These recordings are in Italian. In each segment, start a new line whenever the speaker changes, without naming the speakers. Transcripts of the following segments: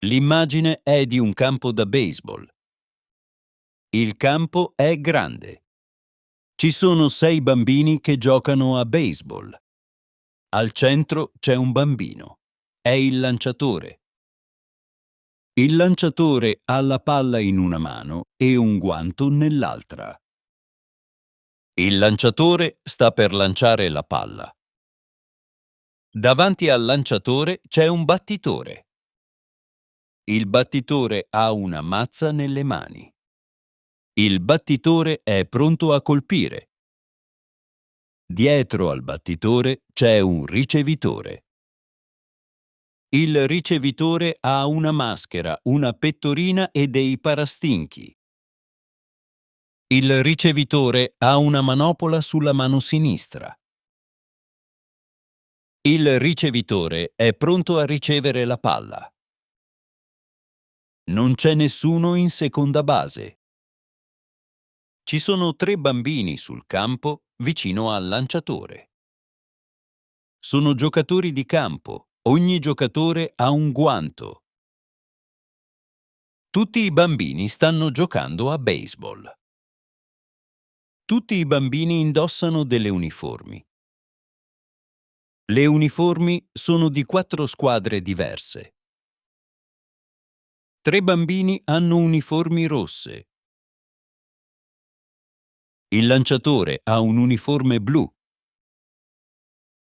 L'immagine è di un campo da baseball. Il campo è grande. Ci sono 6 bambini che giocano a baseball. Al centro c'è un bambino. È il lanciatore. Il lanciatore ha la palla in una mano e un guanto nell'altra. Il lanciatore sta per lanciare la palla. Davanti al lanciatore c'è un battitore. Il battitore ha una mazza nelle mani. Il battitore è pronto a colpire. Dietro al battitore c'è un ricevitore. Il ricevitore ha una maschera, una pettorina e dei parastinchi. Il ricevitore ha una manopola sulla mano sinistra. Il ricevitore è pronto a ricevere la palla. Non c'è nessuno in seconda base. Ci sono 3 bambini sul campo vicino al lanciatore. Sono giocatori di campo. Ogni giocatore ha un guanto. Tutti i bambini stanno giocando a baseball. Tutti i bambini indossano delle uniformi. Le uniformi sono di 4 squadre diverse. 3 bambini hanno uniformi rosse. Il lanciatore ha un uniforme blu.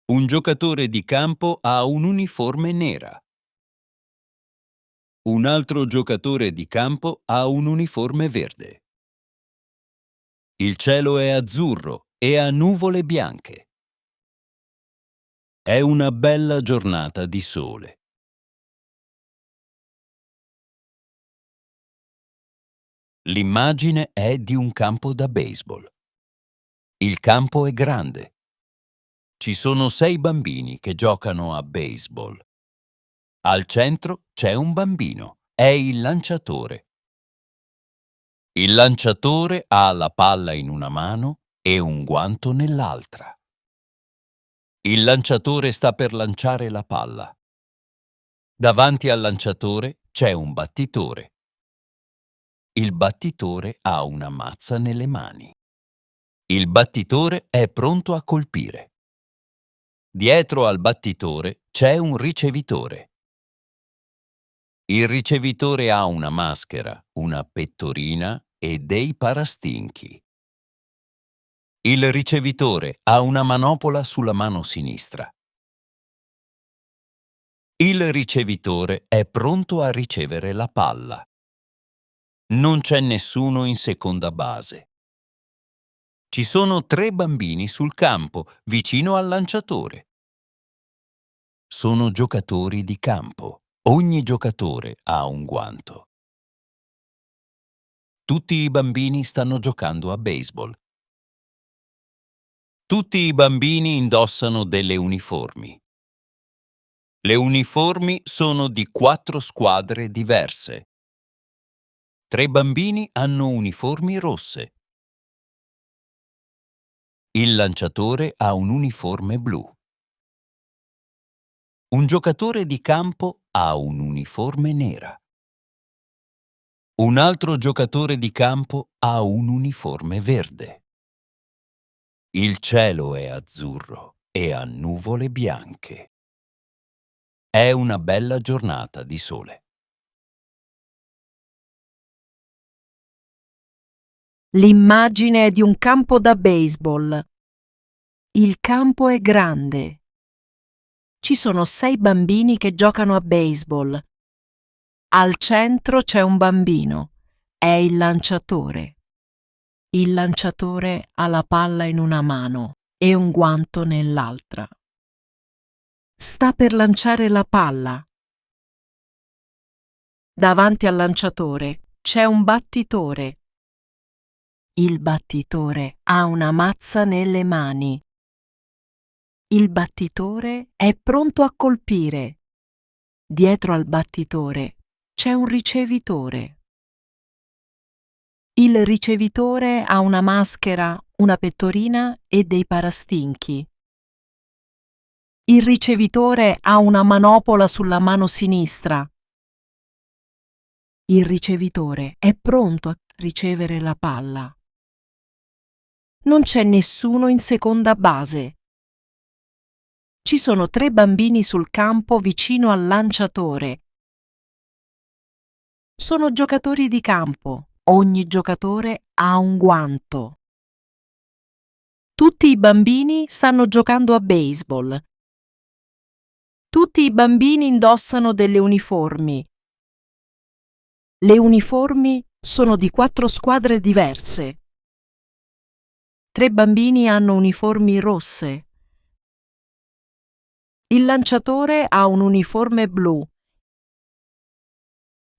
Un giocatore di campo ha un'uniforme nera. Un altro giocatore di campo ha un uniforme verde. Il cielo è azzurro e ha nuvole bianche. È una bella giornata di sole. L'immagine è di un campo da baseball. Il campo è grande. Ci sono 6 bambini che giocano a baseball. Al centro c'è un bambino. È il lanciatore. Il lanciatore ha la palla in una mano e un guanto nell'altra. Il lanciatore sta per lanciare la palla. Davanti al lanciatore c'è un battitore. Il battitore ha una mazza nelle mani. Il battitore è pronto a colpire. Dietro al battitore c'è un ricevitore. Il ricevitore ha una maschera, una pettorina e dei parastinchi. Il ricevitore ha una manopola sulla mano sinistra. Il ricevitore è pronto a ricevere la palla. Non c'è nessuno in seconda base. Ci sono 3 bambini sul campo, vicino al lanciatore. Sono giocatori di campo. Ogni giocatore ha un guanto. Tutti i bambini stanno giocando a baseball. Tutti i bambini indossano delle uniformi. Le uniformi sono di 4 squadre diverse. 3 bambini hanno uniformi rosse. Il lanciatore ha un uniforme blu. Un giocatore di campo ha un'uniforme nera. Un altro giocatore di campo ha un uniforme verde. Il cielo è azzurro e ha nuvole bianche. È una bella giornata di sole.
L'immagine è di un campo da baseball. Il campo è grande. Ci sono 6 bambini che giocano a baseball. Al centro c'è un bambino. È il lanciatore. Il lanciatore ha la palla in una mano e un guanto nell'altra. Sta per lanciare la palla. Davanti al lanciatore c'è un battitore. Il battitore ha una mazza nelle mani. Il battitore è pronto a colpire. Dietro al battitore c'è un ricevitore. Il ricevitore ha una maschera, una pettorina e dei parastinchi. Il ricevitore ha una manopola sulla mano sinistra. Il ricevitore è pronto a ricevere la palla. Non c'è nessuno in seconda base. Ci sono 3 bambini sul campo vicino al lanciatore. Sono giocatori di campo. Ogni giocatore ha un guanto. Tutti i bambini stanno giocando a baseball. Tutti i bambini indossano delle uniformi. Le uniformi sono di 4 squadre diverse. 3 bambini hanno uniformi rosse. Il lanciatore ha un uniforme blu.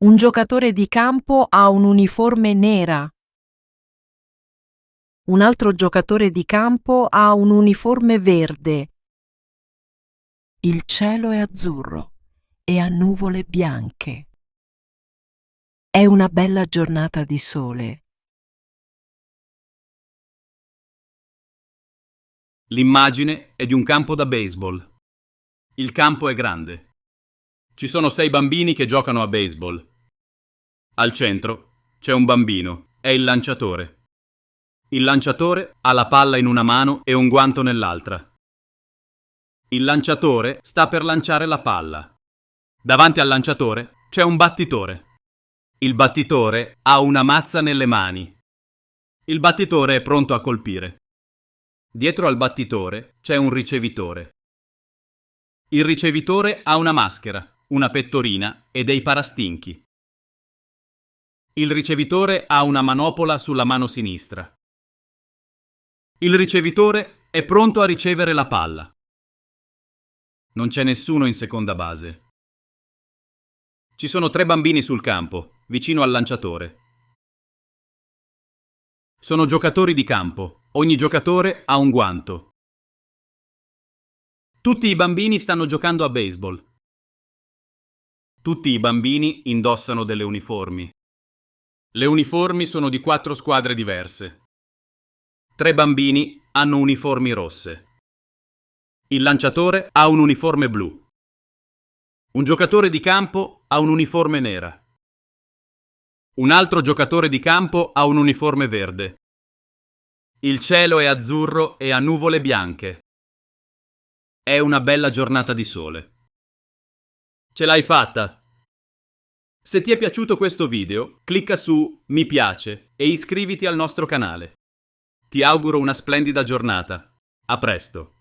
Un giocatore di campo ha un'uniforme nera. Un altro giocatore di campo ha un'uniforme verde. Il cielo è azzurro e ha nuvole bianche. È una bella giornata di sole.
L'immagine è di un campo da baseball. Il campo è grande. Ci sono 6 bambini che giocano a baseball. Al centro c'è un bambino, è il lanciatore. Il lanciatore ha la palla in una mano e un guanto nell'altra. Il lanciatore sta per lanciare la palla. Davanti al lanciatore c'è un battitore. Il battitore ha una mazza nelle mani. Il battitore è pronto a colpire. Dietro al battitore c'è un ricevitore. Il ricevitore ha una maschera, una pettorina e dei parastinchi. Il ricevitore ha una manopola sulla mano sinistra. Il ricevitore è pronto a ricevere la palla. Non c'è nessuno in seconda base. Ci sono 3 bambini sul campo, vicino al lanciatore. Sono giocatori di campo. Ogni giocatore ha un guanto. Tutti i bambini stanno giocando a baseball. Tutti i bambini indossano delle uniformi. Le uniformi sono di 4 squadre diverse. 3 bambini hanno uniformi rosse. Il lanciatore ha un uniforme blu. Un giocatore di campo ha un'uniforme nera. Un altro giocatore di campo ha un uniforme verde. Il cielo è azzurro e ha nuvole bianche. È una bella giornata di sole. Ce l'hai fatta! Se ti è piaciuto questo video, clicca su mi piace e iscriviti al nostro canale. Ti auguro una splendida giornata. A presto!